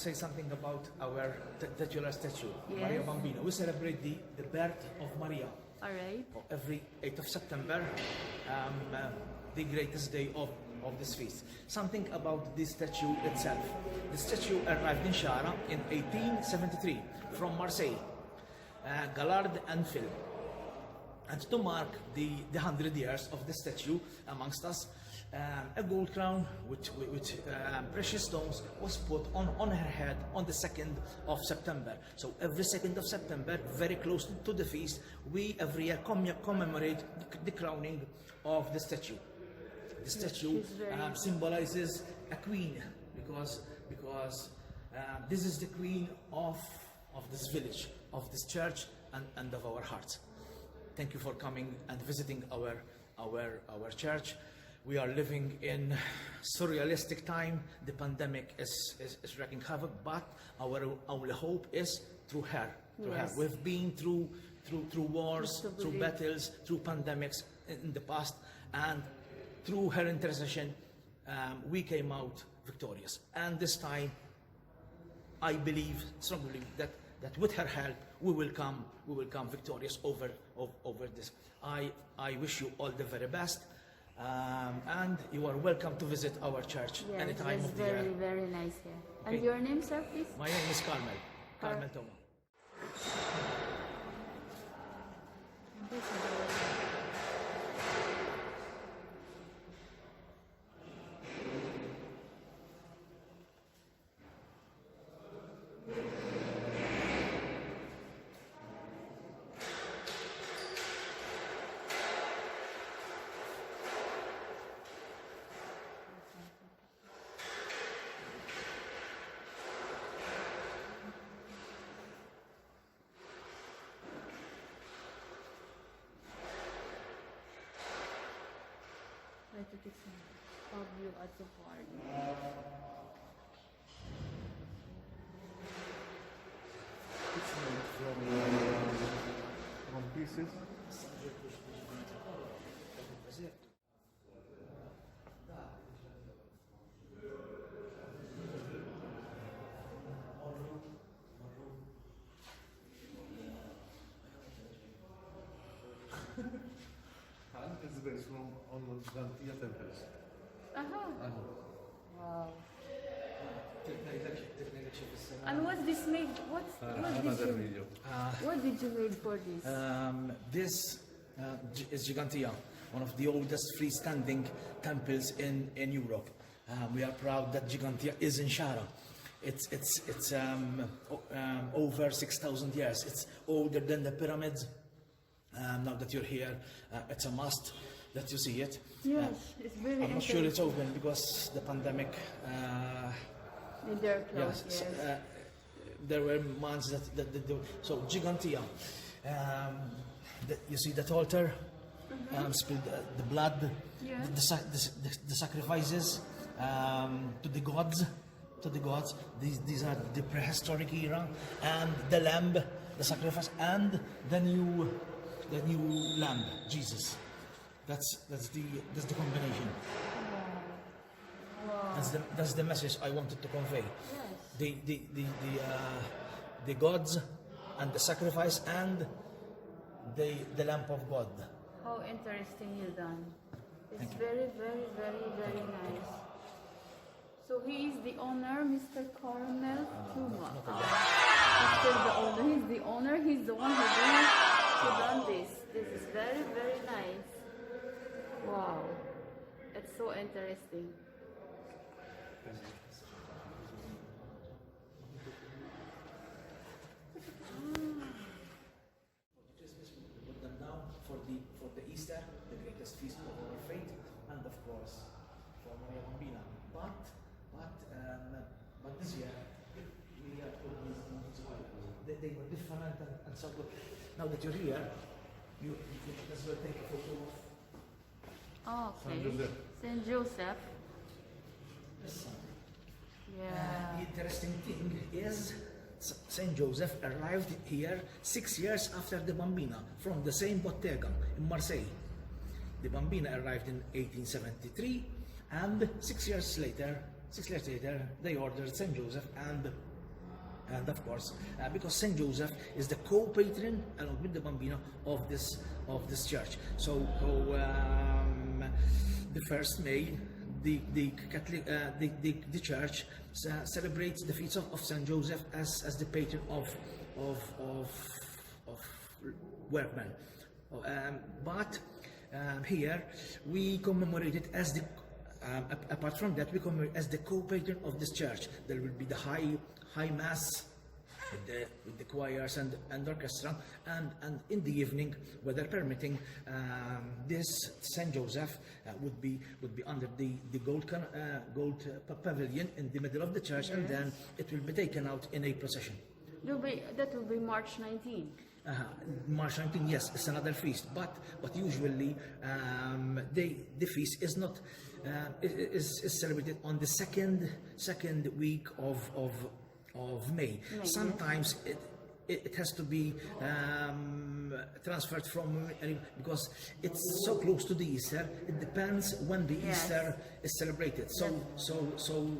say something about our titular statue, Yes. Marija Bambina. We celebrate the birth of Maria All right. every 8th of September, the greatest day of this feast. Something about this statue itself. The statue arrived in Xagħra in 1873 from Marseille, Gallard and Phil. And to mark the 100 years of the statue amongst us, a gold crown with precious stones was put on her head on the 2nd of September. So every 2nd of September, very close to the feast, we every year commemorate the crowning of the statue. The statue symbolizes a queen because this is the queen of this village, of this church, and of our hearts. Thank you for coming and visiting our church. We are living in surrealistic time. The pandemic is wreaking havoc, but our only hope is through her. Yes. We've been through wars, through battles, through pandemics in the past, and through her intercession, we came out victorious. And this time, I strongly believe that with her help, we will come victorious over this. I wish you all the very best. And you are welcome to visit our church any time of the year. Very, very nice here. Okay. And your name, sir, please? My name is Carmel Toma. Try to take some of you at the party. It's made from pieces. It's based from on the Xantia temples. Wow. And what's this made? Another video. What did you made for this? This is Gigantia, one of the oldest freestanding temples in Europe. We are proud that Gigantia is in Xagħra. It's over 6,000 years. It's older than the pyramids. Now that you're here, it's a must that you see it. Yes, it's very I'm not sure it's open because the pandemic. They're closed, Yes, yes. there were months that they do. So Gigantia, you see that altar, spilled the blood, Yeah. the sacrifices to the gods. These are the prehistoric era, and the lamb, the sacrifice, and the new lamb, Jesus. That's the combination. Wow. That's the message I wanted to convey. Yes. The gods and the sacrifice and the lamp of God. How interesting you done. It's very, very, very, very nice. So he is the owner, Mr. Carmel Toma. He's still the owner. He's the owner. He's the one who done this. This is very, very nice. Wow. It's so interesting. Christmas, we put them down for the Easter, the greatest feast of our faith, and of course for Marija Bambina. But this year we are putting these as well. They were different and so good. Now that you're here, you as well take a photo of Okay. Saint Joseph. Saint Joseph. the sun. Yeah. The interesting thing is Saint Joseph arrived here 6 years after the Bambina from the same bottega in Marseille. The Bambina arrived in 1873, and 6 years later, they ordered Saint Joseph, and And of course, because Saint Joseph is the co-patron along with the Bambina of this church. So the 1st May, the Catholic the church celebrates the feast of Saint Joseph as the patron of workmen. But here we commemorate it as the apart from that, we commemorate as the co-patron of this church. There will be the high mass with the choirs and orchestra, and in the evening, weather permitting, this Saint Joseph would be under the gold pavilion in the middle of the church, and then it will be taken out in a procession. That will be March 19. March 19, yes, it's another feast, but usually the feast is not is celebrated on the second week of May. Sometimes it has to be transferred from, because it's so close to the Easter. It depends when the Easter is celebrated. So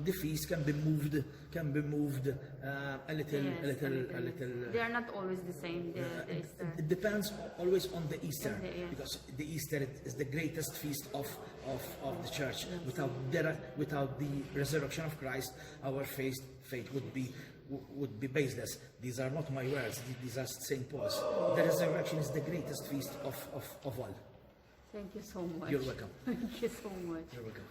the feast can be moved a little. They are not always the same. The Easter. It depends always on the Easter, because the Easter is the greatest feast of the church. Without the resurrection of Christ, our faith would be baseless. These are not my words, these are St. Paul's. The resurrection is the greatest feast of all. Thank you so much. You're welcome. Thank you so much. You're welcome.